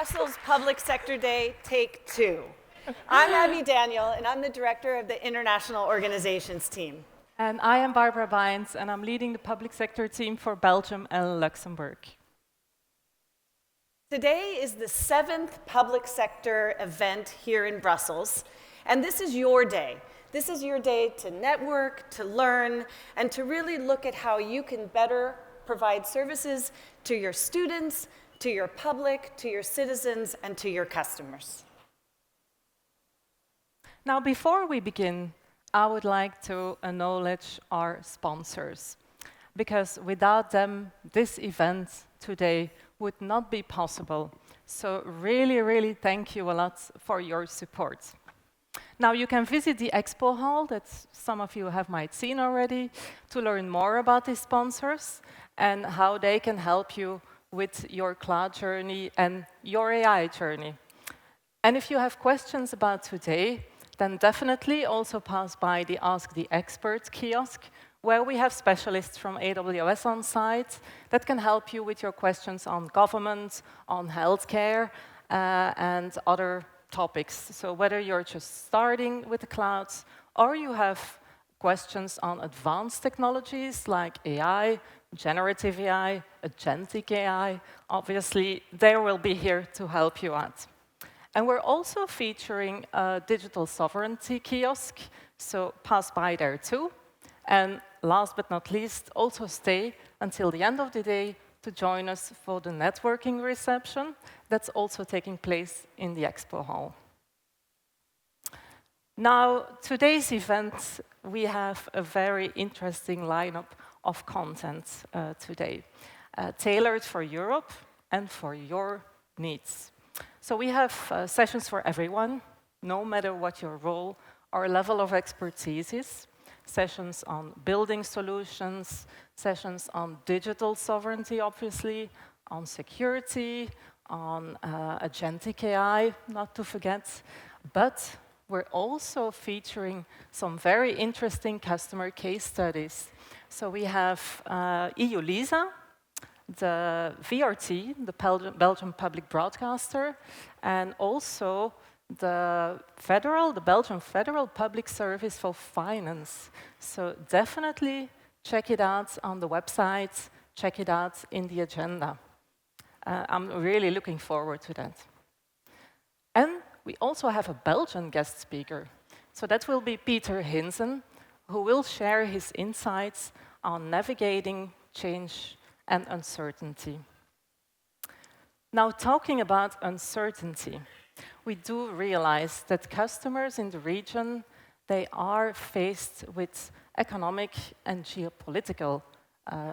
Brussels Public Sector Day, take two. I'm Daniell, and I'm the director of the International Organizations team. And I am Barbara Baeyens, and I'm leading the public sector team for Belgium and Luxembourg. Today is the 7th public sector event here in Brussels, and this is your day. This is your day to network, to learn, and to really look at how you can better provide services to your students, to your public, to your citizens, and to your customers. Now, before we begin, I would like to acknowledge our sponsors, because without them, this event today would not be possible. So really thank you a lot for your support. Now, you can visit the expo hall that some of you might seen already to learn more about these sponsors and how they can help you with your cloud journey and your AI journey. And if you have questions about today, then definitely also pass by the Ask the Expert kiosk, where we have specialists from AWS on site that can help you with your questions on government, on healthcare, and other topics. So whether you're just starting with the clouds or you have questions on advanced technologies like AI, generative AI, agentic AI, obviously they will be here to help you out. And we're also featuring a digital sovereignty kiosk, so pass by there too. And last but not least, also stay until the end of the day to join us for the networking reception that's also taking place in the expo hall. Now, today's event, we have a very interesting lineup of content today, tailored for Europe and for your needs. So we have sessions for everyone, no matter what your role or level of expertise is. Sessions on building solutions, sessions on digital sovereignty, obviously, on security, on agentic AI, not to forget. But we're also featuring some very interesting customer case studies. So we have EU LISA, the VRT, the Belgian public broadcaster, and also the Belgian Federal Public Service for Finance. So definitely check it out on the website, check it out in the agenda. I'm really looking forward to that. And we also have a Belgian guest speaker. So that will be Peter Hinsen, who will share his insights on navigating change and uncertainty. Now, talking about uncertainty, we do realize that customers in the region, they are faced with economic and geopolitical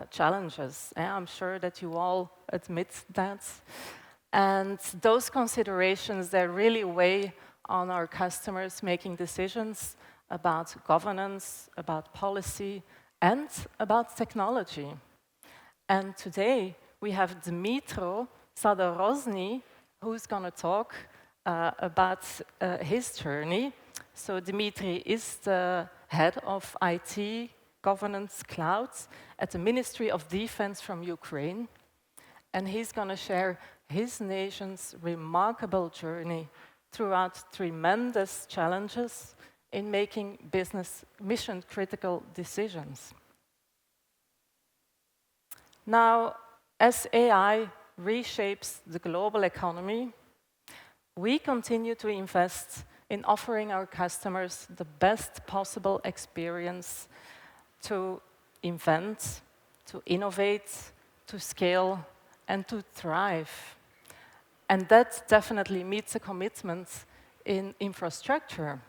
challenges. I'm sure that you all admit that. And those considerations, they really weigh on our customers making decisions about governance, about policy, and about technology. And today, we have Dmytro Zadorozhnyi, who's going to talk about his journey. So Dmitry is the head of IT governance cloud at the Ministry of Defense from Ukraine. And he's going to share his nation's remarkable journey throughout tremendous challenges in making business mission-critical decisions. Now, as AI reshapes the global economy, we continue to invest in offering our customers the best possible experience to invent, to innovate, to scale, and to thrive. And that definitely meets the commitments in infrastructure.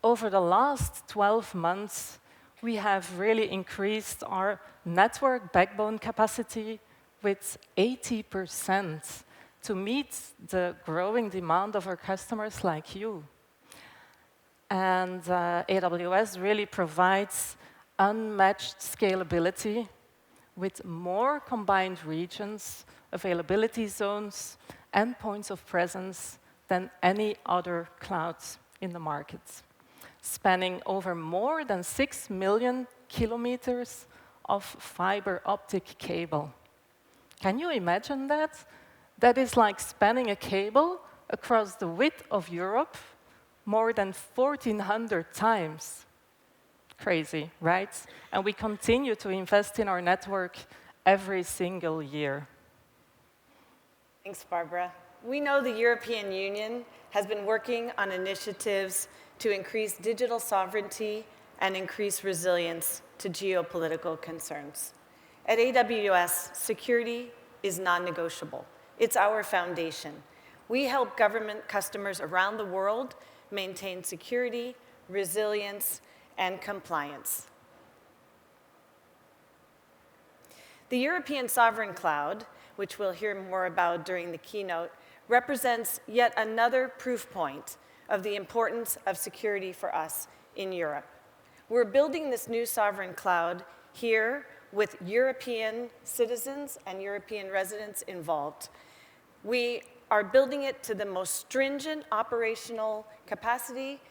Over the last 12 months, we have really increased our network backbone capacity with 80% to meet the growing demand of our customers like you. And AWS really provides unmatched scalability with more combined regions, availability zones, and points of presence than any other cloud in the market, spanning over more than 6 million kilometers of fiber optic cable. Can you imagine that? That is like spanning a cable across the width of Europe more than 1,400 times. Crazy, right? And we continue to invest in our network every single year. Thanks, Barbara. We know the European Union has been working on initiatives to increase digital sovereignty and increase resilience to geopolitical concerns. At AWS, security is non-negotiable. It's our foundation. We help government customers around the world maintain security, resilience, and compliance. The European Sovereign Cloud, which we'll hear more about during the keynote, represents yet another proof point of the importance of security for us in Europe. We're building this new sovereign cloud here with European citizens and European residents involved. We are building it to the most stringent operational capacity,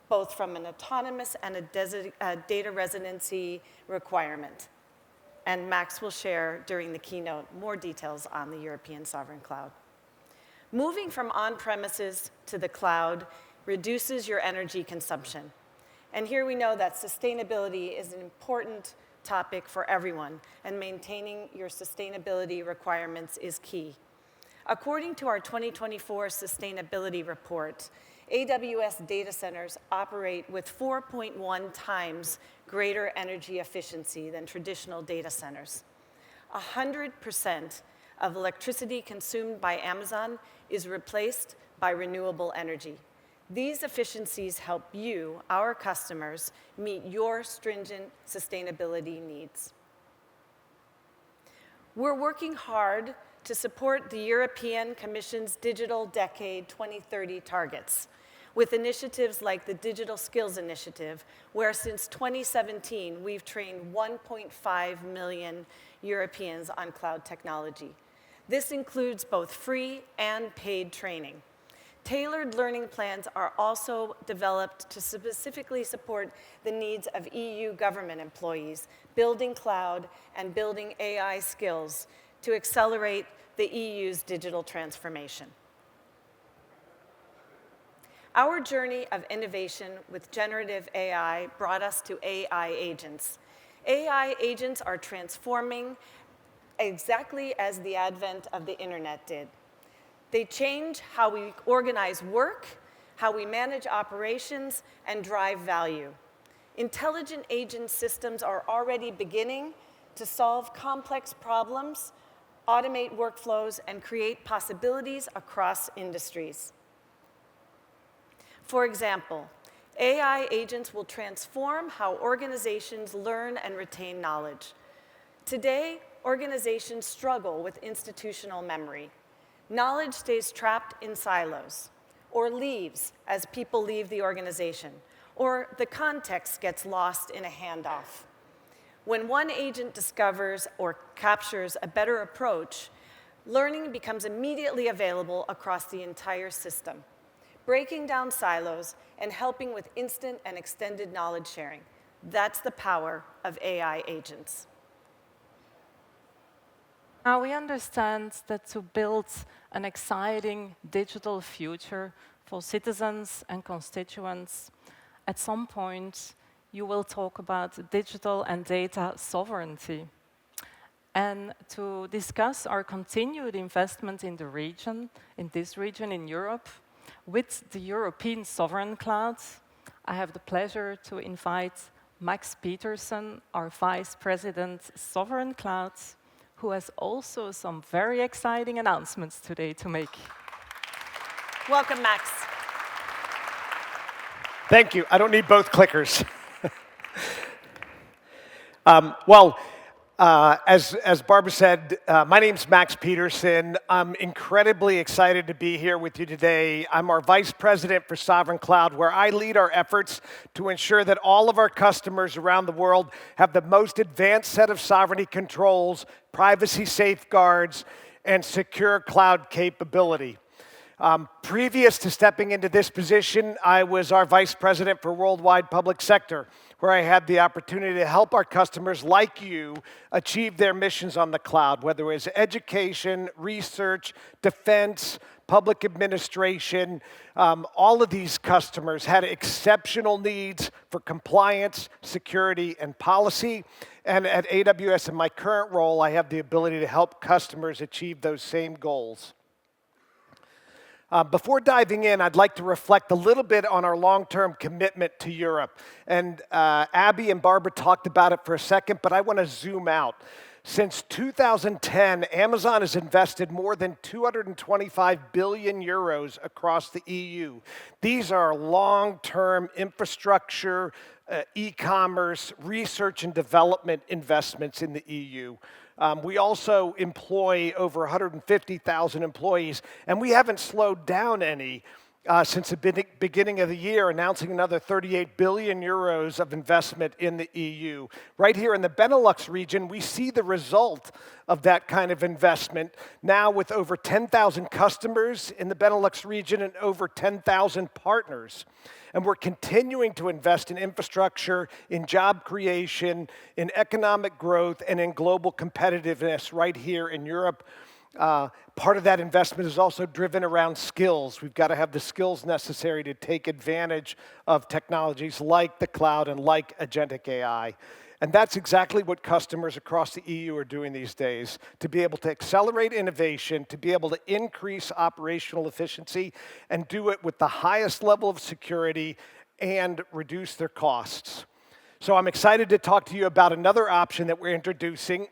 both from an autonomous and a data residency requirement. And Max will share during the keynote more details on the European Sovereign Cloud. Moving from on-premises to the cloud reduces your energy consumption. And here we know that sustainability is an important topic for everyone, and maintaining your sustainability requirements is key. According to our 2024 sustainability report, AWS data centers operate with 4.1 times greater energy efficiency than traditional data centers. 100% of electricity consumed by Amazon is replaced by renewable energy. These efficiencies help you, our customers, meet your stringent sustainability needs. We're working hard to support the European Commission's Digital Decade 2030 targets, with initiatives like the Digital Skills Initiative, where since 2017, we've trained 1.5 million Europeans on cloud technology. This includes both free and paid training. Tailored learning plans are also developed to specifically support the needs of EU government employees, building cloud and building AI skills to accelerate the EU's digital transformation. Our journey of innovation with generative AI brought us to AI agents. AI agents are transforming exactly as the advent of the internet did. They change how we organize work, how we manage operations, and drive value. Intelligent agent systems are already beginning to solve complex problems, automate workflows, and create possibilities across industries. For example, AI agents will transform how organizations learn and retain knowledge. Today, organizations struggle with institutional memory. Knowledge stays trapped in silos, or leaves as people leave the organization, or the context gets lost in a handoff. When one agent discovers or captures a better approach, learning becomes immediately available across the entire system, breaking down silos and helping with instant and extended knowledge sharing. That's the power of AI agents. Now we understand that to build an exciting digital future for citizens and constituents, at some point you will talk about digital and data sovereignty. And to discuss our continued investment in the region, in this region in Europe, with the European Sovereign Cloud, I have the pleasure to invite Max Peterson, our Vice President, Sovereign Cloud, who has also some very exciting announcements today to make. Welcome, Max. Thank you. I don't need both clickers. As Barbara said, my name's Max Peterson. I'm incredibly excited to be here with you today. I'm our Vice President for Sovereign Cloud, where I lead our efforts to ensure that all of our customers around the world have the most advanced set of sovereignty controls, privacy safeguards, and secure cloud capability. Previous to stepping into this position, I was our vice president for worldwide public sector, where I had the opportunity to help our customers like you achieve their missions on the cloud, whether it was education, research, defense, public administration. All of these customers had exceptional needs for compliance, security, and policy. And at AWS, in my current role, I have the ability to help customers achieve those same goals. Before diving in, I'd like to reflect a little bit on our long-term commitment to Europe. And Abby and Barbara talked about it for a second, but I want to zoom out. Since 2010, Amazon has invested more than 225 billion euros across the EU. These are long-term infrastructure, e-commerce, research and development investments in the EU. We also employ over 150,000 employees, and we haven't slowed down any since the beginning of the year, announcing another 38 billion euros of investment in the EU. Right here in the Benelux region, we see the result of that kind of investment now with over 10,000 customers in the Benelux region and over 10,000 partners. And we're continuing to invest in infrastructure, in job creation, in economic growth, and in global competitiveness right here in Europe. Part of that investment is also driven around skills. We've got to have the skills necessary to take advantage of technologies like the cloud and like agentic AI. And that's exactly what customers across the EU are doing these days, to be able to accelerate innovation, to be able to increase operational efficiency, and do it with the highest level of security and reduce their costs. So I'm excited to talk to you about another option that we're introducing.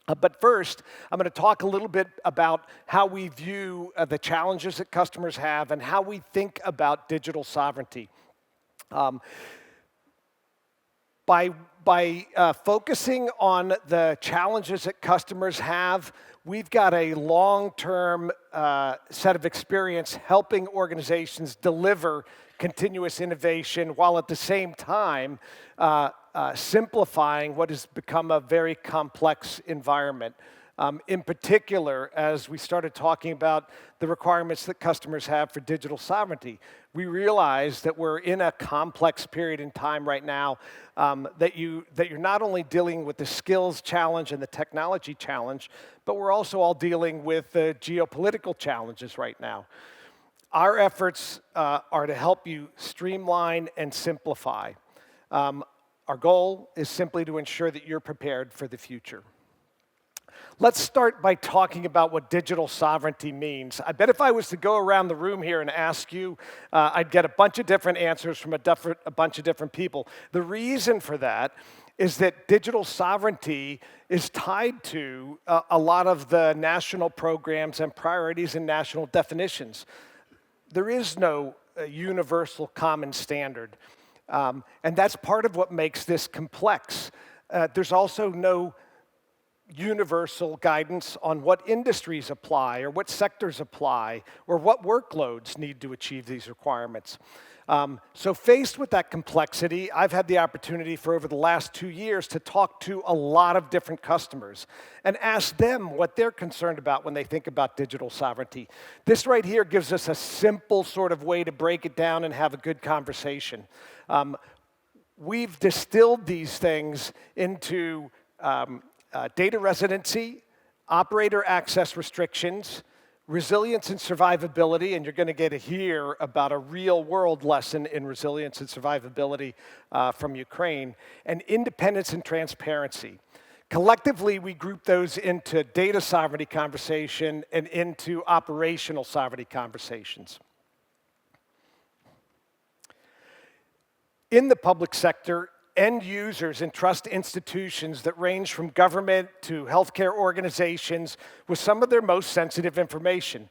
But first, I'm going to talk a little bit about how we view the challenges that customers have and how we think about digital sovereignty. By focusing on the challenges that customers have, we've got a long-term set of experience helping organizations deliver continuous innovation while at the same time simplifying what has become a very complex environment. In particular, as we started talking about the requirements that customers have for digital sovereignty, we realize that we're in a complex period in time right now, that you're not only dealing with the skills challenge and the technology challenge, but we're also all dealing with the geopolitical challenges right now. Our efforts are to help you streamline and simplify. Our goal is simply to ensure that you're prepared for the future. Let's start by talking about what digital sovereignty means. I bet if I was to go around the room here and ask you, I'd get a bunch of different answers from a bunch of different people. The reason for that is that digital sovereignty is tied to a lot of the national programs and priorities and national definitions. There is no universal common standard. And that's part of what makes this complex. There's also no universal guidance on what industries apply or what sectors apply or what workloads need to achieve these requirements. So faced with that complexity, I've had the opportunity for over the last 2 years to talk to a lot of different customers and ask them what they're concerned about when they think about digital sovereignty. This right here gives us a simple sort of way to break it down and have a good conversation. We've distilled these things into data residency, operator access restrictions, resilience and survivability, and you're going to get to hear about a real-world lesson in resilience and survivability from Ukraine, and independence and transparency. Collectively, we group those into data sovereignty conversation and into operational sovereignty conversations. In the public sector, end users entrust institutions that range from government to healthcare organizations with some of their most sensitive information.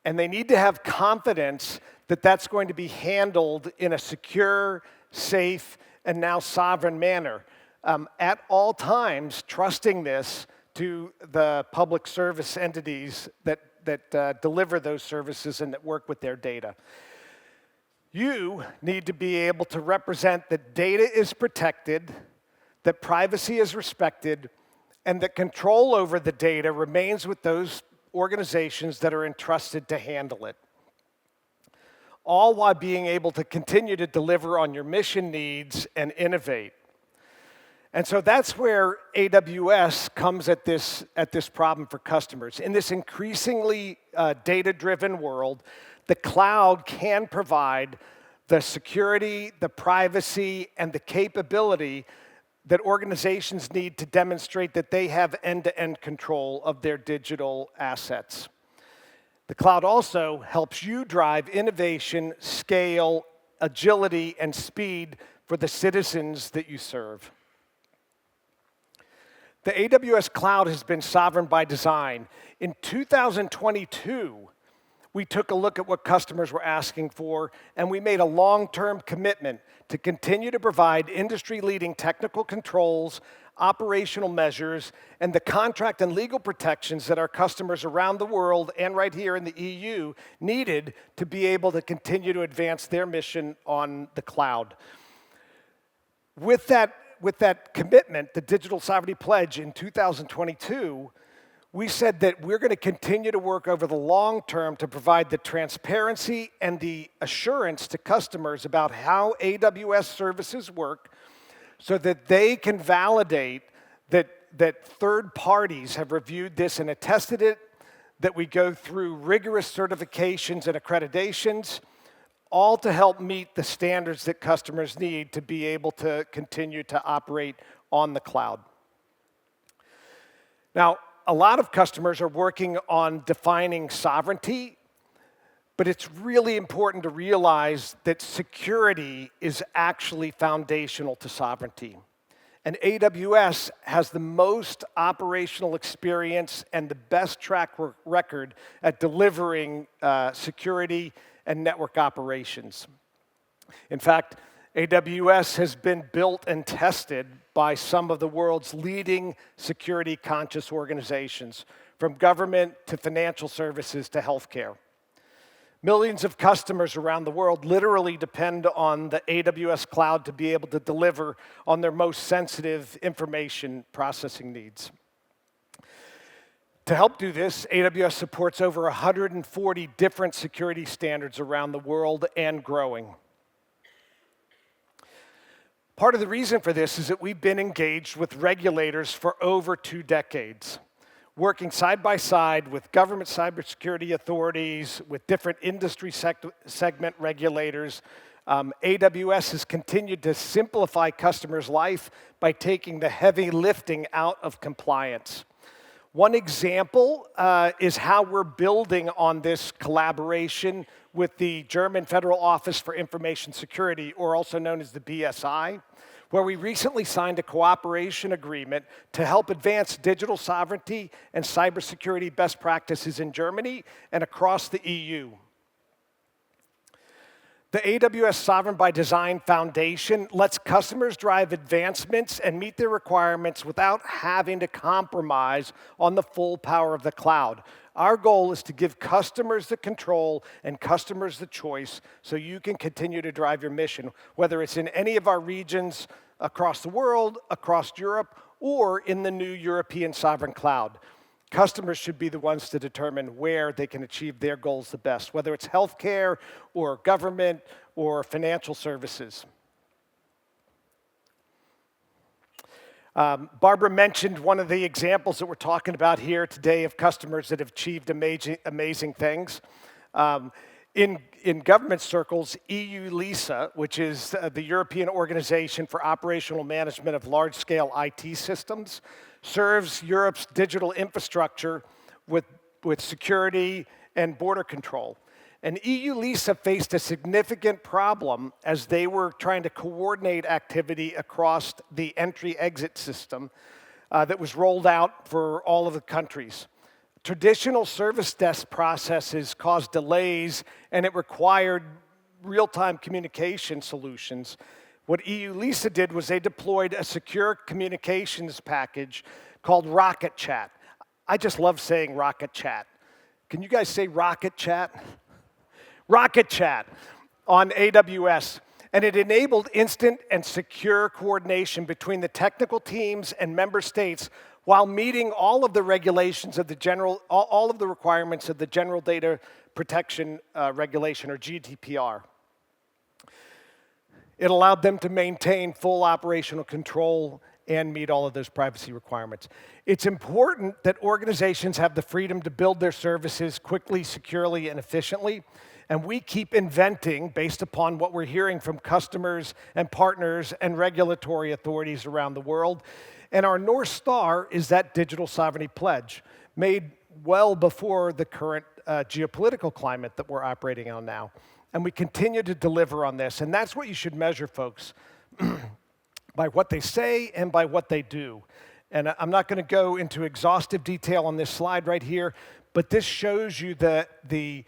And they need to have confidence that that's going to be handled in a secure, safe, and now sovereign manner. At all times, trusting this to the public service entities that deliver those services and that work with their data. You need to be able to represent that data is protected, that privacy is respected, and that control over the data remains with those organizations that are entrusted to handle it, all while being able to continue to deliver on your mission needs and innovate. And so that's where AWS comes at this problem for customers. In this increasingly data-driven world, the cloud can provide the security, the privacy, and the capability that organizations need to demonstrate that they have end-to-end control of their digital assets. The cloud also helps you drive innovation, scale, agility, and speed for the citizens that you serve. The AWS cloud has been sovereign by design. In 2022, we took a look at what customers were asking for, and we made a long-term commitment to continue to provide industry-leading technical controls, operational measures, and the contract and legal protections that our customers around the world and right here in the EU needed to be able to continue to advance their mission on the cloud. With that commitment, the Digital Sovereignty Pledge in 2022, we said that we're going to continue to work over the long term to provide the transparency and the assurance to customers about how AWS services work so that they can validate that third parties have reviewed this and attested it, that we go through rigorous certifications and accreditations, all to help meet the standards that customers need to be able to continue to operate on the cloud. Now, a lot of customers are working on defining sovereignty, but it's really important to realize that security is actually foundational to sovereignty. And AWS has the most operational experience and the best track record at delivering security and network operations. In fact, AWS has been built and tested by some of the world's leading security-conscious organizations, from government to financial services to healthcare. Millions of customers around the world literally depend on the AWS cloud to be able to deliver on their most sensitive information processing needs. To help do this, AWS supports over 140 different security standards around the world and growing. Part of the reason for this is that we've been engaged with regulators for over 2 decades, working side by side with government cybersecurity authorities, with different industry segment regulators. AWS has continued to simplify customers' life by taking the heavy lifting out of compliance. One example is how we're building on this collaboration with the German Federal Office for Information Security, or also known as the BSI, where we recently signed a cooperation agreement to help advance digital sovereignty and cybersecurity best practices in Germany and across the EU. The AWS Sovereign by Design Foundation lets customers drive advancements and meet their requirements without having to compromise on the full power of the cloud. Our goal is to give customers the control and customers the choice so you can continue to drive your mission, whether it's in any of our regions across the world, across Europe, or in the new European Sovereign Cloud. Customers should be the ones to determine where they can achieve their goals the best, whether it's healthcare or government or financial services. Barbara mentioned one of the examples that we're talking about here today of customers that have achieved amazing things. In government circles, EU LISA, which is the European Organization for Operational Management of Large-Scale IT Systems, serves Europe's digital infrastructure with security and border control. And EU LISA faced a significant problem as they were trying to coordinate activity across the entry-exit system that was rolled out for all of the countries. Traditional service desk processes caused delays, and it required real-time communication solutions. What EU LISA did was they deployed a secure communications package called Rocket Chat. I just love saying Rocket Chat. Can you guys say Rocket Chat? Rocket Chat on AWS. And it enabled instant and secure coordination between the technical teams and member states while meeting all of the regulations of the all of the requirements of the General Data Protection Regulation, or GDPR. It allowed them to maintain full operational control and meet all of those privacy requirements. It's important that organizations have the freedom to build their services quickly, securely, and efficiently. And we keep inventing based upon what we're hearing from customers and partners and regulatory authorities around the world. And our North Star is that digital sovereignty pledge, made well before the current geopolitical climate that we're operating on now. And we continue to deliver on this. And that's what you should measure, folks, by what they say and by what they do. And I'm not going to go into exhaustive detail on this slide right here, but this shows you the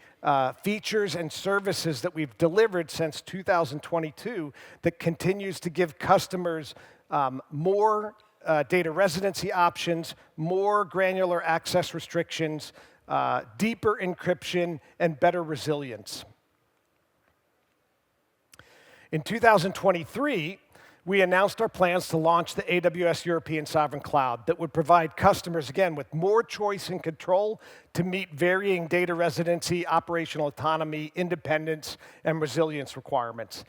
features and services that we've delivered since 2022 that continues to give customers more data residency options, more granular access restrictions, deeper encryption, and better resilience. In 2023, we announced our plans to launch the AWS European Sovereign Cloud that would provide customers, again, with more choice and control to meet varying data residency, operational autonomy, independence, and resilience requirements.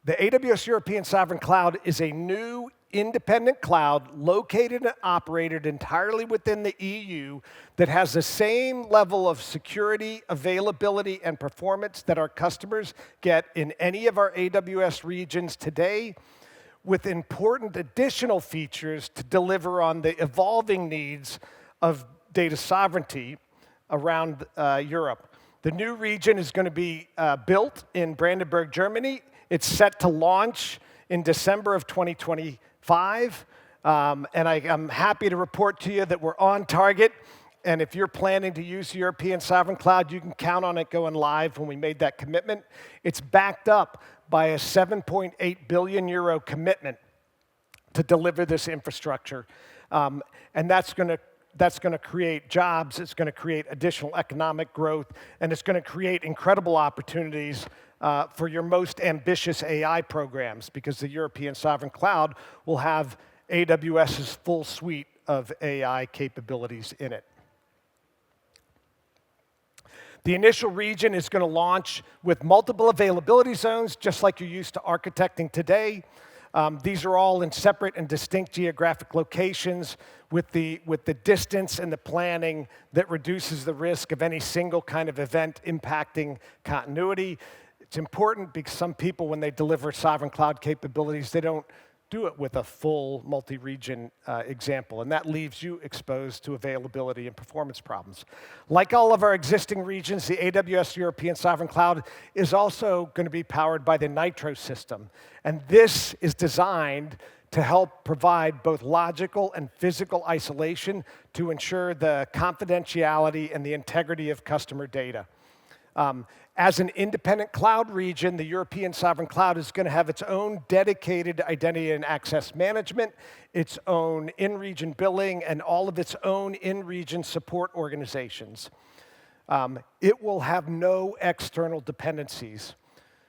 The AWS European Sovereign Cloud is a new independent cloud located and operated entirely within the EU that has the same level of security, availability, and performance that our customers get in any of our AWS regions today, with important additional features to deliver on the evolving needs of data sovereignty around Europe. The new region is going to be built in Brandenburg, Germany. It's set to launch in December of 2025, and I'm happy to report to you that we're on target. And if you're planning to use the European Sovereign Cloud, you can count on it going live when we made that commitment. It's backed up by a 7.8 billion euro commitment to deliver this infrastructure. And that's going to create jobs, it's going to create additional economic growth, and it's going to create incredible opportunities for your most ambitious AI programs, because the European Sovereign Cloud will have AWS's full suite of AI capabilities in it. The initial region is going to launch with multiple availability zones, just like you're used to architecting today. These are all in separate and distinct geographic locations with the distance and the planning that reduces the risk of any single kind of event impacting continuity. It's important because some people, when they deliver sovereign cloud capabilities, they don't do it with a full multi-region example, and that leaves you exposed to availability and performance problems. Like all of our existing regions, the AWS European Sovereign Cloud is also going to be powered by the Dmytro system, and this is designed to help provide both logical and physical isolation to ensure the confidentiality and the integrity of customer data. As an independent cloud region, the European Sovereign Cloud is going to have its own dedicated identity and access management, its own in-region billing, and all of its own in-region support organizations. It will have no external dependencies.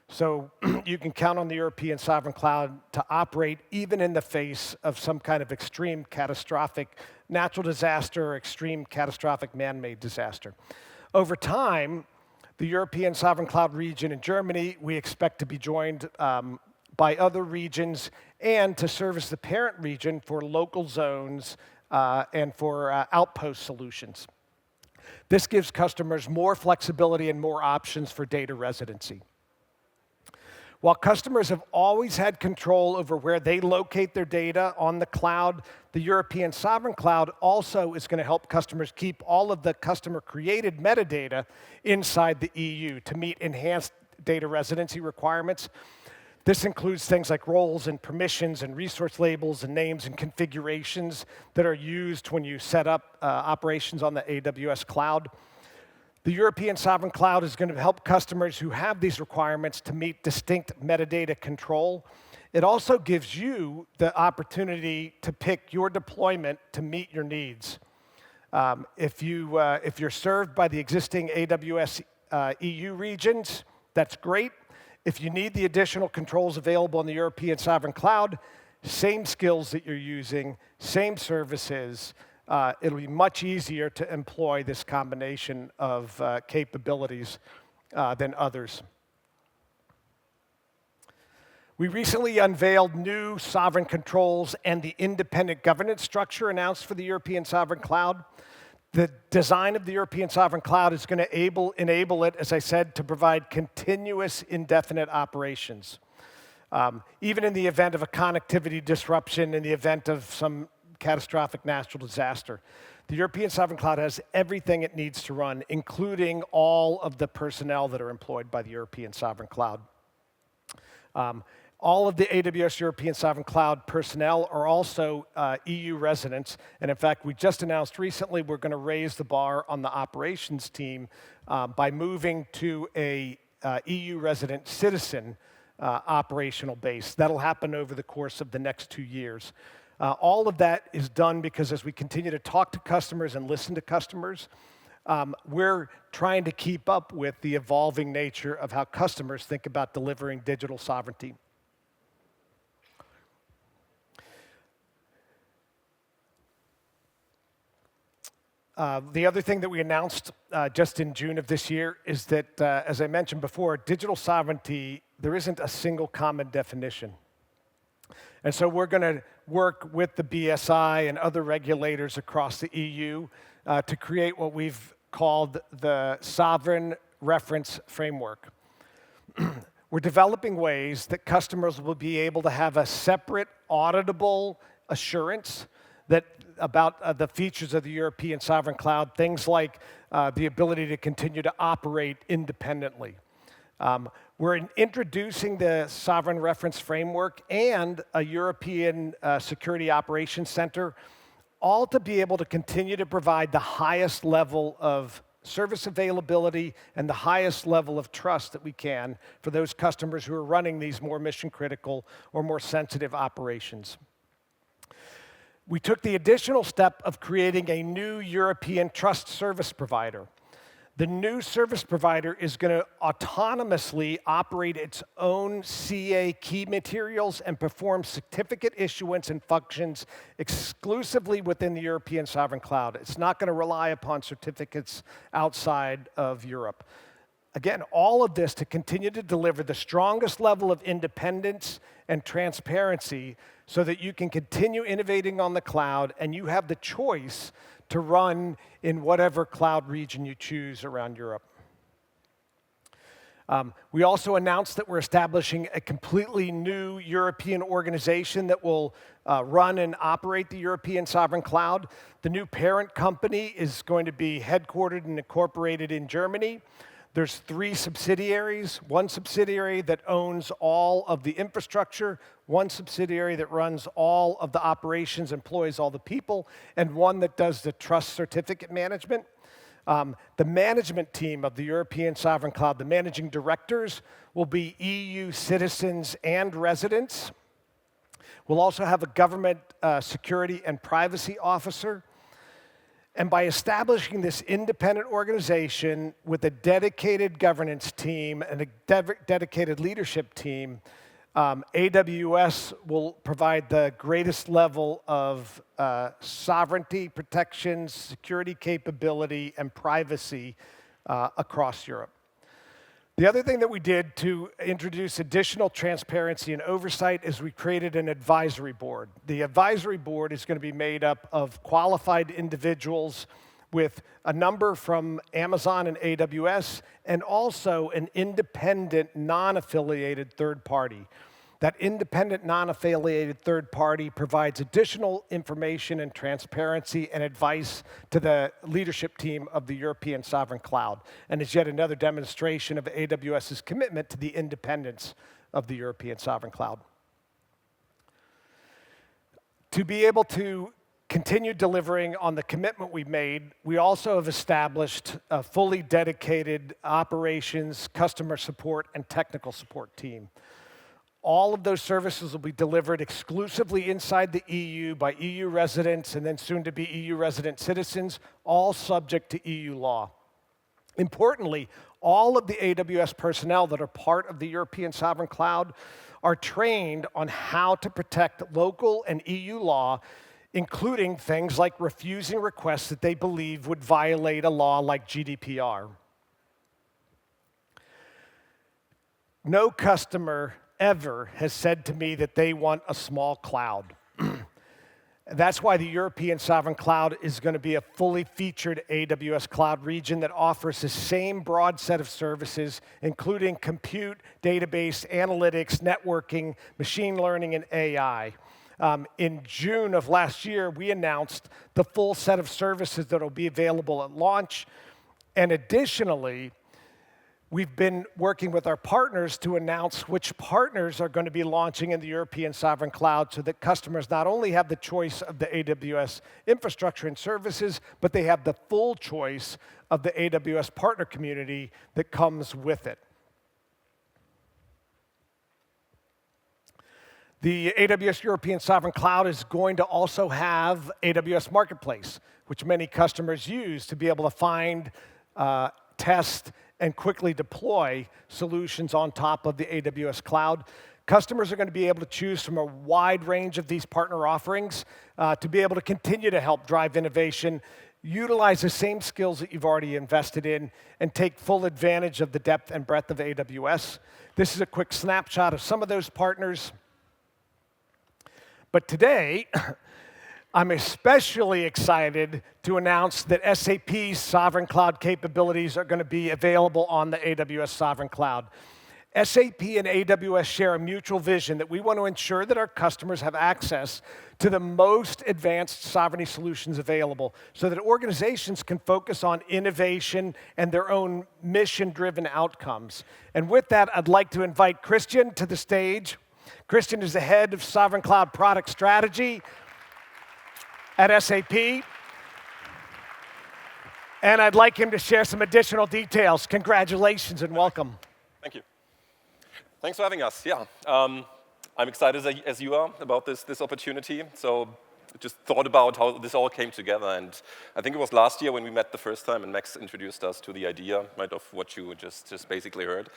So you can count on the European Sovereign Cloud to operate even in the face of some kind of extreme catastrophic natural disaster or extreme catastrophic man-made disaster. Over time, the European Sovereign Cloud region in Germany, we expect to be joined by other regions and to serve as the parent region for local zones and for outpost solutions. This gives customers more flexibility and more options for data residency. While customers have always had control over where they locate their data on the cloud, the European Sovereign Cloud also is going to help customers keep all of the customer-created metadata inside the EU to meet enhanced data residency requirements. This includes things like roles and permissions and resource labels and names and configurations that are used when you set up operations on the AWS cloud. The European Sovereign Cloud is going to help customers who have these requirements to meet distinct metadata control. It also gives you the opportunity to pick your deployment to meet your needs. If you're served by the existing AWS EU regions, that's great. If you need the additional controls available in the European Sovereign Cloud, same skills that you're using, same services. It'll be much easier to employ this combination of capabilities than others. We recently unveiled new sovereign controls and the independent governance structure announced for the European Sovereign Cloud. The design of the European Sovereign Cloud is going to enable it, as I said, to provide continuous indefinite operations. Even in the event of a connectivity disruption, in the event of some catastrophic natural disaster, the European Sovereign Cloud has everything it needs to run, including all of the personnel that are employed by the European Sovereign Cloud. All of the AWS European Sovereign Cloud personnel are also EU residents. And in fact, we just announced recently we're going to raise the bar on the operations team by moving to a EU resident citizen operational base. That'll happen over the course of the next 2 years. All of that is done because as we continue to talk to customers and listen to customers, we're trying to keep up with the evolving nature of how customers think about delivering digital sovereignty. The other thing that we announced just in June of this year is that, as I mentioned before, digital sovereignty, there isn't a single common definition. And so we're going to work with the BSI and other regulators across the EU to create what we've called the Sovereign Reference Framework. We're developing ways that customers will be able to have a separate auditable assurance that about the features of the European Sovereign Cloud, things like the ability to continue to operate independently. We're introducing the Sovereign Reference Framework and a European Security Operations Center, all to be able to continue to provide the highest level of service availability and the highest level of trust that we can for those customers who are running these more mission-critical or more sensitive operations. We took the additional step of creating a new European trust service provider. The new service provider is going to autonomously operate its own CA key materials and perform certificate issuance and functions exclusively within the European Sovereign Cloud. It's not going to rely upon certificates outside of Europe. Again, all of this to continue to deliver the strongest level of independence and transparency so that you can continue innovating on the cloud and you have the choice to run in whatever cloud region you choose around Europe. We also announced that we're establishing a completely new European organization that will run and operate the European Sovereign Cloud. The new parent company is going to be headquartered and incorporated in Germany. There's 3 subsidiaries, one subsidiary that owns all of the infrastructure, one subsidiary that runs all of the operations, employs all the people, and one that does the trust certificate management. The management team of the European Sovereign Cloud, the managing directors, will be EU citizens and residents. We'll also have a government security and privacy officer. And by establishing this independent organization with a dedicated governance team and a dedicated leadership team, AWS will provide the greatest level of sovereignty, protections, security capability, and privacy across Europe. The other thing that we did to introduce additional transparency and oversight is we created an advisory board. The advisory board is going to be made up of qualified individuals with a number from Amazon and AWS, and also an independent, non-affiliated third party. That independent, non-affiliated third party provides additional information and transparency and advice to the leadership team of the European Sovereign Cloud. And it's yet another demonstration of AWS's commitment to the independence of the European Sovereign Cloud. To be able to continue delivering on the commitment we made, we also have established a fully dedicated operations, customer support, and technical support team. All of those services will be delivered exclusively inside the EU by EU residents and then soon to be EU resident citizens, all subject to EU law. Importantly, all of the AWS personnel that are part of the European Sovereign Cloud are trained on how to protect local and EU law, including things like refusing requests that they believe would violate a law like GDPR. No customer ever has said to me that they want a small cloud. That's why the European Sovereign Cloud is going to be a fully featured AWS cloud region that offers the same broad set of services, including compute, database, analytics, networking, machine learning, and AI. In June of last year, we announced the full set of services that will be available at launch. And additionally, we've been working with our partners to announce which partners are going to be launching in the European Sovereign Cloud so that customers not only have the choice of the AWS infrastructure and services, but they have the full choice of the AWS partner community that comes with it. The AWS European Sovereign Cloud is going to also have AWS Marketplace, which many customers use to be able to find, test, and quickly deploy solutions on top of the AWS cloud. Customers are going to be able to choose from a wide range of these partner offerings to be able to continue to help drive innovation, utilize the same skills that you've already invested in, and take full advantage of the depth and breadth of AWS. This is a quick snapshot of some of those partners. But today, I'm especially excited to announce that SAP's Sovereign Cloud capabilities are going to be available on the AWS Sovereign Cloud. SAP and AWS share a mutual vision that we want to ensure that our customers have access to the most advanced sovereignty solutions available so that organizations can focus on innovation and their own mission-driven outcomes. And with that, I'd like to invite Christian to the stage. Christian is the head of Sovereign Cloud Product Strategy at SAP, and I'd like him to share some additional details. Congratulations and welcome. Thank you. Thanks for having us. Yeah, I'm excited as you are about this opportunity. So just thought about how this all came together, and I think it was last year when we met the first time, and Max introduced us to the idea, right, of what you just basically heard.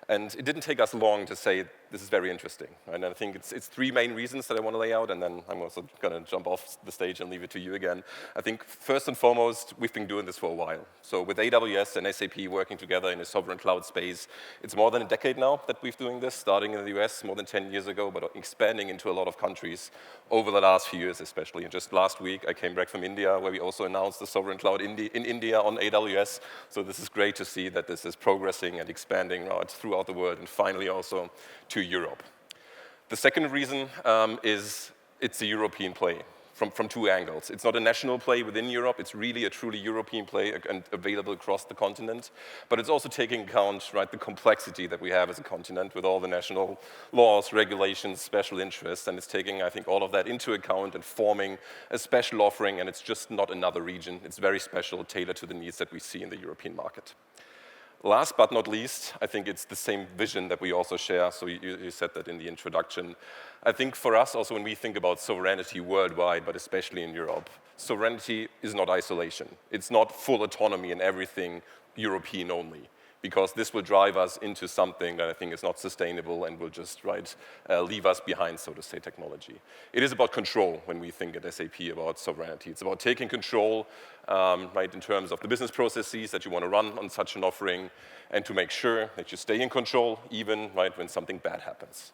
And it didn't take us long to say this is very interesting. Right? And I think it's three main reasons that I want to lay out, and then I'm also going to jump off the stage and leave it to you again. I think first and foremost, we've been doing this for a while. So with AWS and SAP working together in a sovereign cloud space, it's more than a decade now that we've doing this, starting in the US more than 10 years ago, but expanding into a lot of countries over the last few years especially. And just last week, I came back from India, where we also announced the sovereign cloud in India on AWS. So this is great to see that this is progressing and expanding right throughout the world, and finally also to Europe. The second reason is it's a European play from two angles. It's not a national play within Europe. It's really a truly European play and available across the continent. But it's also taking account, right, the complexity that we have as a continent with all the national laws, regulations, special interests. And it's taking, I think, all of that into account and forming a special offering. And it's just not another region. It's very special, tailored to the needs that we see in the European market. Last but not least, I think it's the same vision that we also share. So you said that in the introduction. I think for us also when we think about sovereignty worldwide, but especially in Europe, sovereignty is not isolation. It's not full autonomy in everything European only, because this will drive us into something that I think is not sustainable and will just leave us behind, so to say, technology. It is about control when we think at SAP about sovereignty. It's about taking control right, in terms of the business processes that you want to run on such an offering, and to make sure that you stay in control even right, when something bad happens.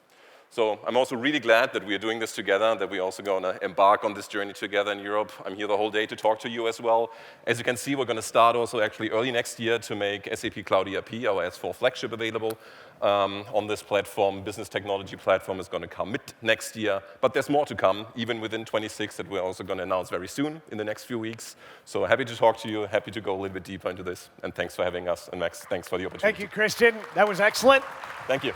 So I'm also really glad that we are doing this together, that we're also going to embark on this journey together in Europe. I'm here the whole day to talk to you as well. As you can see, we're going to start also actually early next year to make SAP Cloud ERP, our S4 flagship, available on this platform. Business technology platform is going to come mid next year, but there's more to come, even within 26, that we're also going to announce very soon in the next few weeks. So happy to talk to you, happy to go a little bit deeper into this, and thanks for having us. And Max, thanks for the opportunity. Thank you, Christian. That was excellent. Thank you.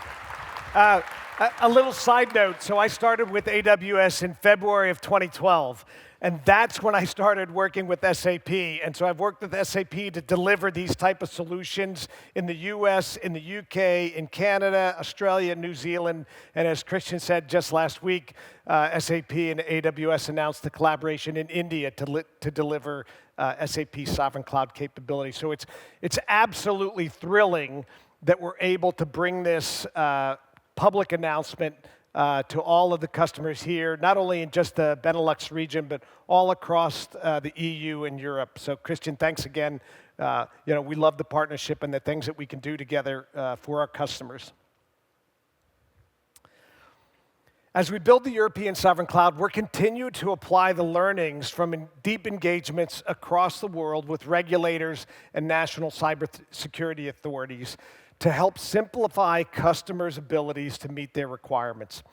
A little side note, so I started with AWS in February of 2012, and that's when I started working with SAP. And so I've worked with SAP to deliver these type of solutions in the US, in the UK, in Canada, Australia, New Zealand, and as Christian said just last week, SAP and AWS announced the collaboration in India to deliver SAP Sovereign Cloud capability. So it's absolutely thrilling that we're able to bring this public announcement to all of the customers here, not only in just the Benelux region, but all across the EU and Europe. So Christian, thanks again. We love the partnership and the things that we can do together for our customers. As we build the European Sovereign Cloud, we're continuing to apply the learnings from deep engagements across the world with regulators and national cybersecurity authorities to help simplify customers' abilities to meet their requirements.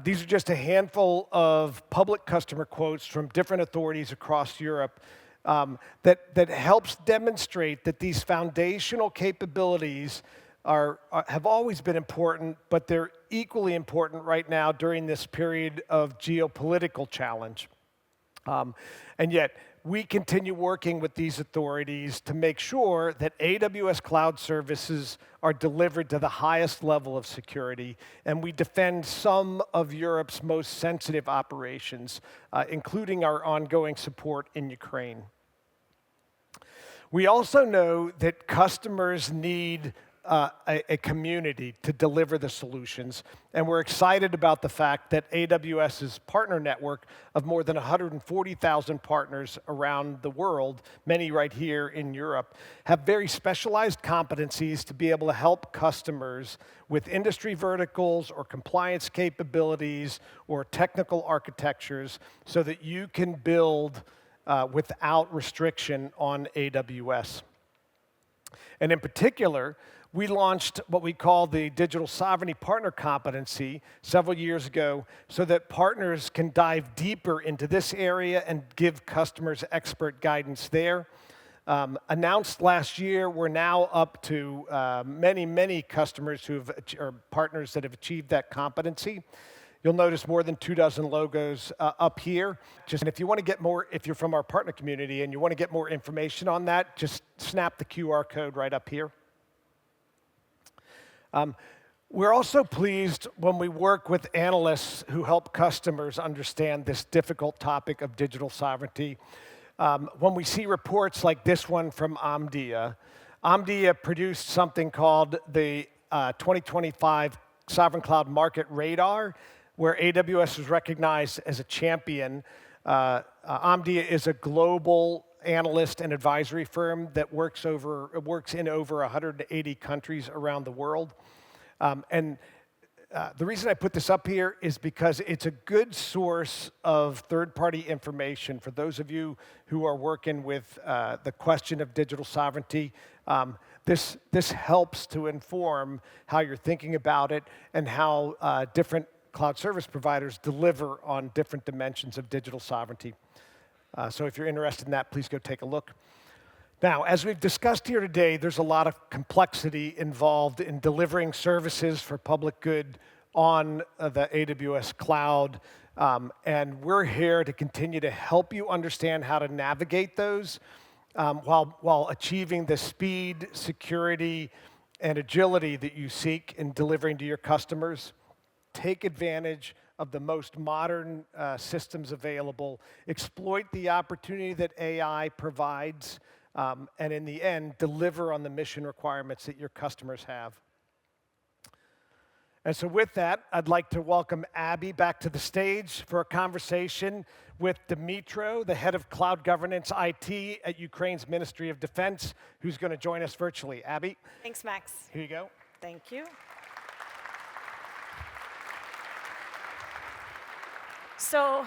These are just a handful of public customer quotes from different authorities across Europe that helps demonstrate that these foundational capabilities have always been important, but they're equally important right now during this period of geopolitical challenge. And yet, we continue working with these authorities to make sure that AWS cloud services are delivered to the highest level of security, and we defend some of Europe's most sensitive operations, including our ongoing support in Ukraine. We also know that customers need a community to deliver the solutions, and we're excited about the fact that AWS's partner network of more than 140,000 partners around the world, many right here in Europe, have very specialized competencies to be able to help customers with industry verticals or compliance capabilities or technical architectures so that you can build without restriction on AWS. And in particular, we launched what we call the Digital Sovereignty Partner Competency several years ago so that partners can dive deeper into this area and give customers expert guidance there. Announced last year, we're now up to many customers or partners that have achieved that competency. You'll notice more than 24 logos up here. And if you want to get more, if you're from our partner community and you want to get more information on that, just snap the QR code right up here. We're also pleased when we work with analysts who help customers understand this difficult topic of digital sovereignty. When we see reports like this one from Omdia produced something called the 2025 Sovereign Cloud Market Radar, where AWS was recognized as a champion. Omdia is a global analyst and advisory firm that works in over 180 countries around the world. The reason I put this up here is because it's a good source of third-party information for those of you who are working with the question of digital sovereignty. This helps to inform how you're thinking about it and how different cloud service providers deliver on different dimensions of digital sovereignty. So if you're interested in that, please go take a look. Now, as we've discussed here today, there's a lot of complexity involved in delivering services for public good on the AWS cloud. And we're here to continue to help you understand how to navigate those while achieving the speed, security, and agility that you seek in delivering to your customers. Take advantage of the most modern systems available, exploit the opportunity that AI provides, and in the end, deliver on the mission requirements that your customers have. And so with that, I'd like to welcome Abby back to the stage for a conversation with Dmytro, the head of cloud governance IT at Ukraine's Ministry of Defense, who's going to join us virtually. Abby? Thanks, Max. Here you go. Thank you. So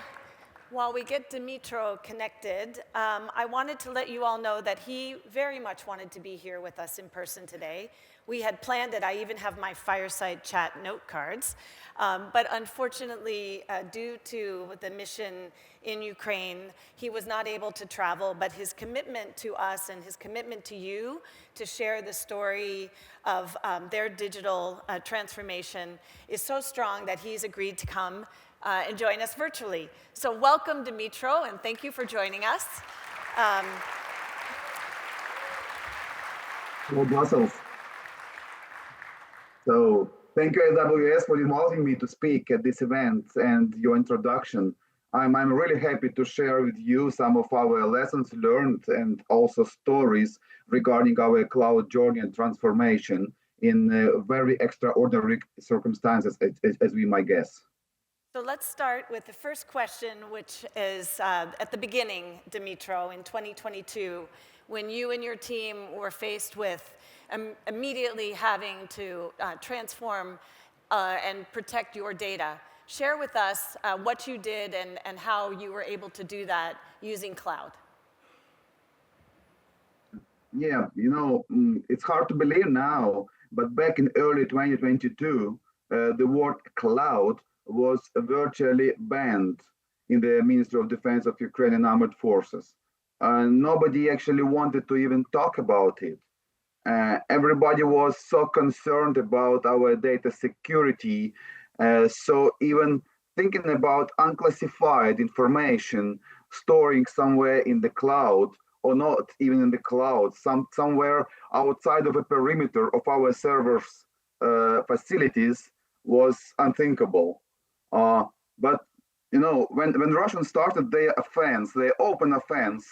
while we get Dmytro connected, I wanted to let you all know that he very much wanted to be here with us in person today. We had planned it. I even have my fireside chat note cards. But unfortunately, due to the mission in Ukraine, he was not able to travel. But his commitment to us and his commitment to you to share the story of their digital transformation is so strong that he's agreed to come and join us virtually. So welcome, Dmytro, and thank you for joining us. Hello, Brussels. So thank you, AWS, for inviting me to speak at this event and your introduction. I'm really happy to share with you some of our lessons learned and also stories regarding our cloud journey and transformation in very extraordinary circumstances, as we might guess. So let's start with the first question, which is at the beginning, Dmytro, in 2022, when you and your team were faced with immediately having to transform and protect your data. Share with us what you did and how you were able to do that using cloud. Yeah, it's hard to believe now, but back in early 2022, the word cloud was virtually banned in the Ministry of Defense of Ukrainian Armed Forces. Nobody actually wanted to even talk about it. Everybody was so concerned about our data security. So even thinking about unclassified information storing somewhere in the cloud, or not even in the cloud, somewhere outside of a perimeter of our servers' facilities was unthinkable. But when Russians started their offense, their open offense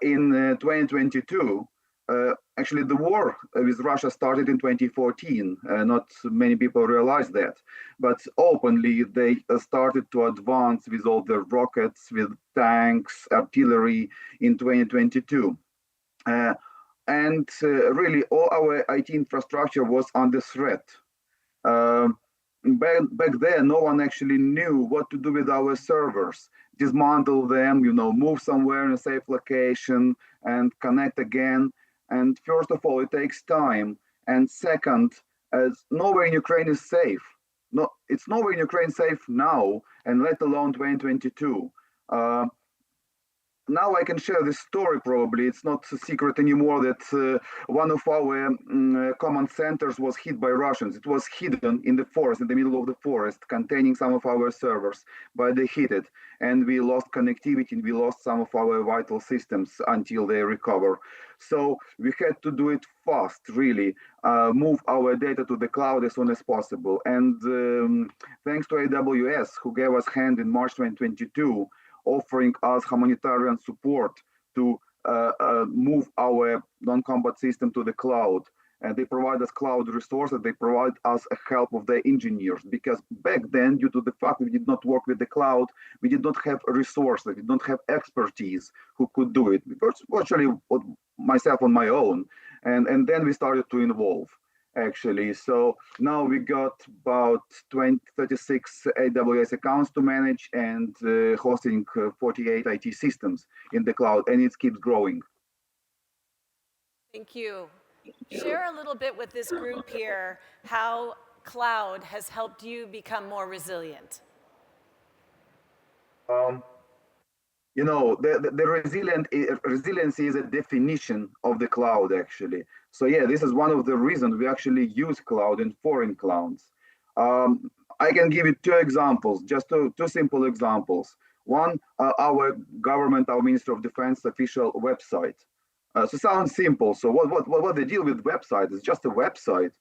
in 2022, actually the war with Russia started in 2014. Not many people realize that, but openly they started to advance with all the rockets, with tanks, artillery in 2022. And really all our IT infrastructure was under threat. Back then, no one actually knew what to do with our servers. Dismantle them, move somewhere in a safe location and connect again. And first of all, it takes time. And second, as nowhere in Ukraine is safe. No, it's nowhere in Ukraine safe now, and let alone 2022. Now I can share this story probably. It's not a secret anymore that one of our command centers was hit by Russians. It was hidden in the forest, in the middle of the forest, containing some of our servers, but they hit it. And we lost connectivity and we lost some of our vital systems until they recover. So we had to do it fast, really, move our data to the cloud as soon as possible. And thanks to AWS, who gave us a hand in March 2022, offering us humanitarian support to move our non-combat system to the cloud. And they provide us cloud resources, they provide us a help of their engineers, because back then, due to the fact we did not work with the cloud, we did not have resources, we did not have expertise who could do it. Because virtually myself on my own. And then we started to involve, actually. So now we got about 36 AWS accounts to manage and hosting 48 IT systems in the cloud, and it keeps growing. Thank you. Share a little bit with this group here how cloud has helped you become more resilient. The resiliency is a definition of the cloud, actually. So yeah, this is one of the reasons we actually use cloud in foreign clouds. I can give you two examples, just two simple examples. One, our Ministry of Defense official website. So sounds simple. So what they deal with website is just a website.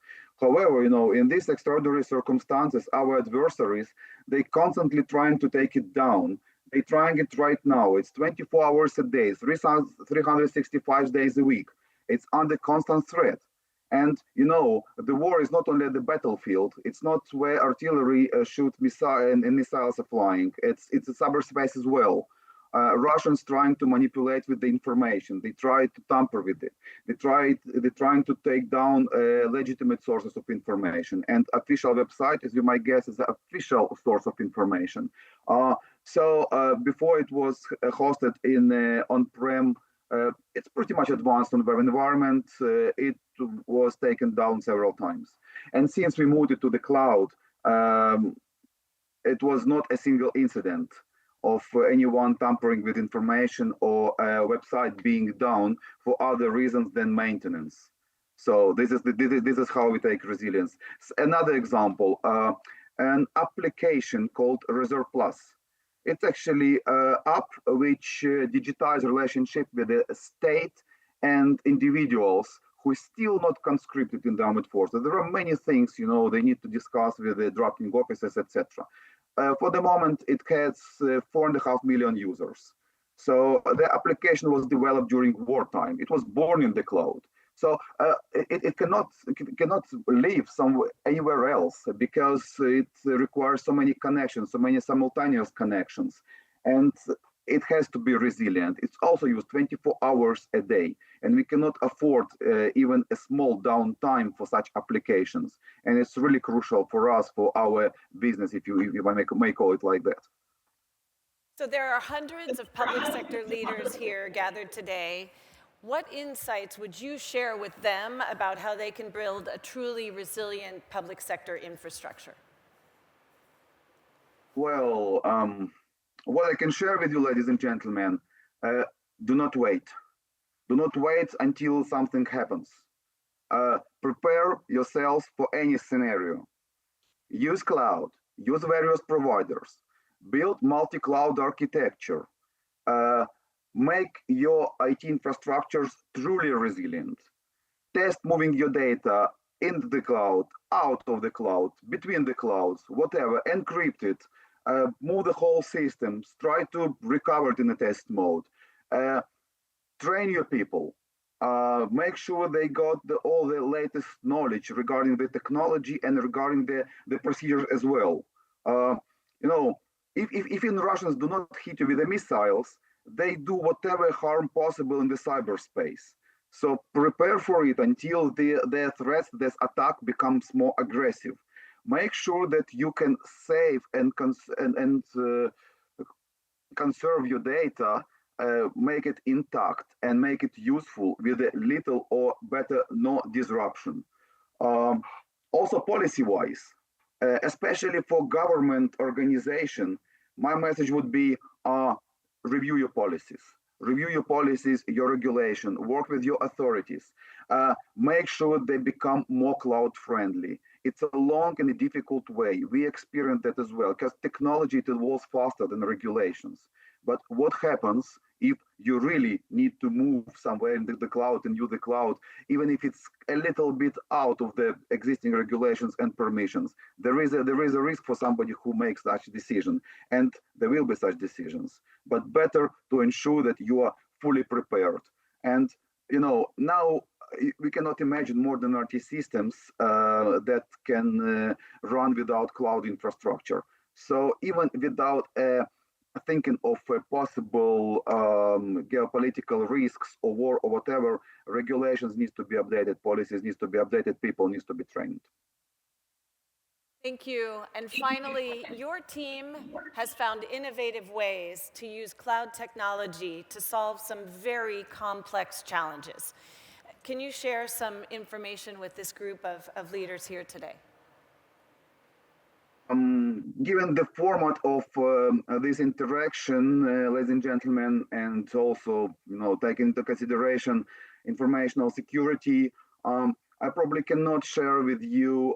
However, in these extraordinary circumstances, our adversaries, they constantly trying to take it down. They're trying it right now. It's 24 hours a day, 365 days a week. It's under constant threat. And, the war is not only at the battlefield. It's not where artillery shoots missiles and missiles are flying. It's a cyberspace as well. Russians trying to manipulate with the information. They try to tamper with it. They're trying to take down legitimate sources of information. And official website, as you might guess, is the official source of information. So before it was hosted in on-prem, it's pretty much advanced on web environment. It was taken down several times. And since we moved it to the cloud, it was not a single incident of anyone tampering with information or a website being down for other reasons than maintenance. So this is how we take resilience. Another example, an application called Reserve Plus. It's actually an app which digitizes relationship with the state and individuals who is still not conscripted in the armed forces. There are many things, they need to discuss with the drafting officers, etc. For the moment, it has 4.5 million users. So the application was developed during wartime. It was born in the cloud. So it cannot live anywhere else because it requires so many connections, so many simultaneous connections, and it has to be resilient. It's also used 24 hours a day, and we cannot afford even a small downtime for such applications. And it's really crucial for us, for our business, if I may call it like that. So there are hundreds of public sector leaders here gathered today. What insights would you share with them about how they can build a truly resilient public sector infrastructure? Well, what I can share with you, ladies and gentlemen, do not wait. Do not wait until something happens. Prepare yourselves for any scenario. Use cloud, use various providers, build multi-cloud architecture, make your IT infrastructures truly resilient. Test moving your data into the cloud, out of the cloud, between the clouds, whatever, encrypt it, move the whole systems, try to recover it in a test mode, train your people, make sure they got all the latest knowledge regarding the technology and regarding the procedures as well. If Russians do not hit you with the missiles, they do whatever harm possible in the cyberspace. So prepare for it until their threats, this attack becomes more aggressive. Make sure that you can save and conserve your data, make it intact and make it useful with a little or better no disruption. Also policy-wise, especially for government organization, my message would be review your policies. Review your policies, your regulation, work with your authorities. Make sure they become more cloud friendly. It's a long and a difficult way. We experience that as well because technology it evolves faster than regulations. But what happens if you really need to move somewhere in the cloud and use the cloud, even if it's a little bit out of the existing regulations and permissions? There is a risk for somebody who makes such a decision, and there will be such decisions. But better to ensure that you are fully prepared. And now we cannot imagine modern RT systems that can run without cloud infrastructure. So even without thinking of possible geopolitical risks or war or whatever, regulations needs to be updated, policies needs to be updated, people needs to be trained. Thank you. And finally, your team has found innovative ways to use cloud technology to solve some very complex challenges. Can you share some information with this group of leaders here today? Given the format of this interaction, ladies and gentlemen, and also taking into consideration informational security, I probably cannot share with you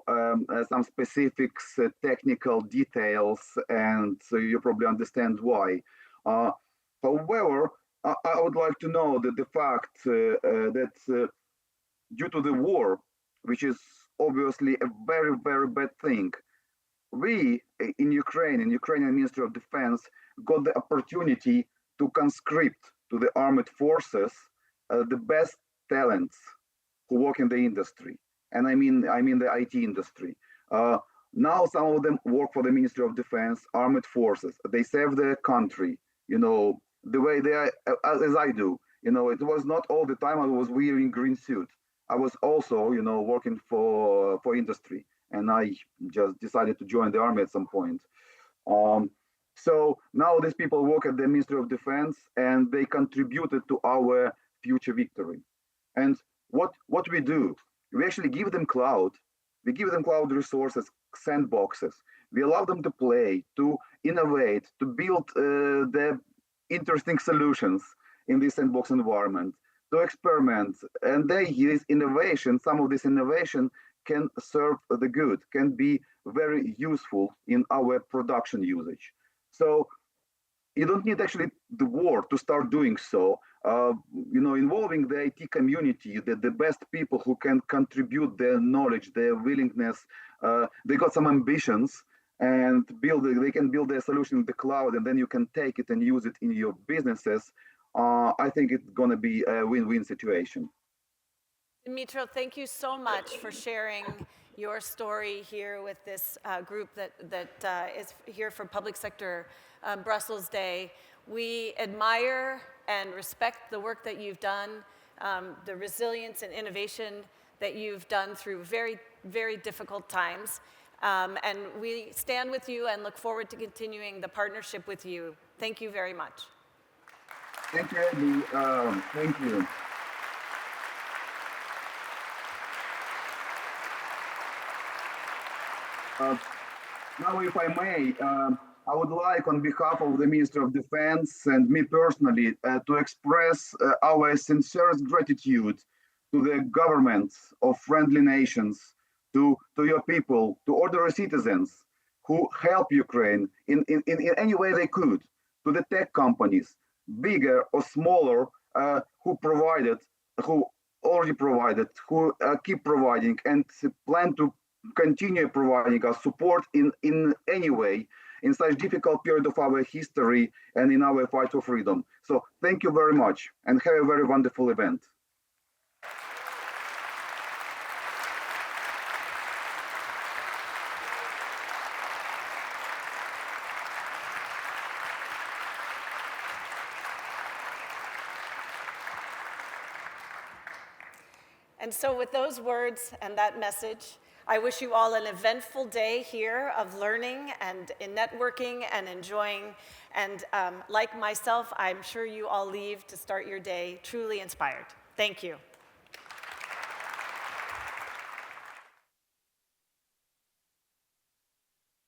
some specifics, technical details, and so you probably understand why. However, I would like to know that the fact that due to the war, which is obviously a very, very bad thing, we in Ukrainian Ministry of Defense got the opportunity to conscript to the armed forces the best talents who work in the industry, and I mean the IT industry. Now some of them work for the Ministry of Defense, armed forces. They serve their country, the way they are, as I do. It was not all the time I was wearing green suit. I was also, working for industry, and I just decided to join the army at some point. So now these people work at the Ministry of Defense, and they contributed to our future victory. And what we do, we actually give them cloud. We give them cloud resources, sandboxes. We allow them to play, to innovate, to build the interesting solutions in this sandbox environment, to experiment. And they use innovation. Some of this innovation can serve the good, can be very useful in our production usage. So you don't need actually the war to start doing so. Involving the IT community, the best people who can contribute their knowledge, their willingness, they got some ambitions, and they can build their solution in the cloud, and then you can take it and use it in your businesses. I think it's going to be a win-win situation. Dmytro, thank you so much for sharing your story here with this group that is here for Public Sector Brussels Day. We admire and respect the work that you've done, the resilience and innovation that you've done through very, very difficult times. And we stand with you and look forward to continuing the partnership with you. Thank you very much. Thank you, Abby. Thank you. Now, if I may, I would like, on behalf of the Ministry of Defense and me personally, to express our sincerest gratitude to the governments of friendly nations, to your people, to ordinary citizens who help Ukraine in any way they could, to the tech companies, bigger or smaller, who already provided, who keep providing, and plan to continue providing us support in any way in such difficult period of our history and in our fight for freedom. So thank you very much and have a very wonderful event. And so with those words and that message, I wish you all an eventful day here of learning and in networking and enjoying. And like myself, I'm sure you all leave to start your day truly inspired. Thank you.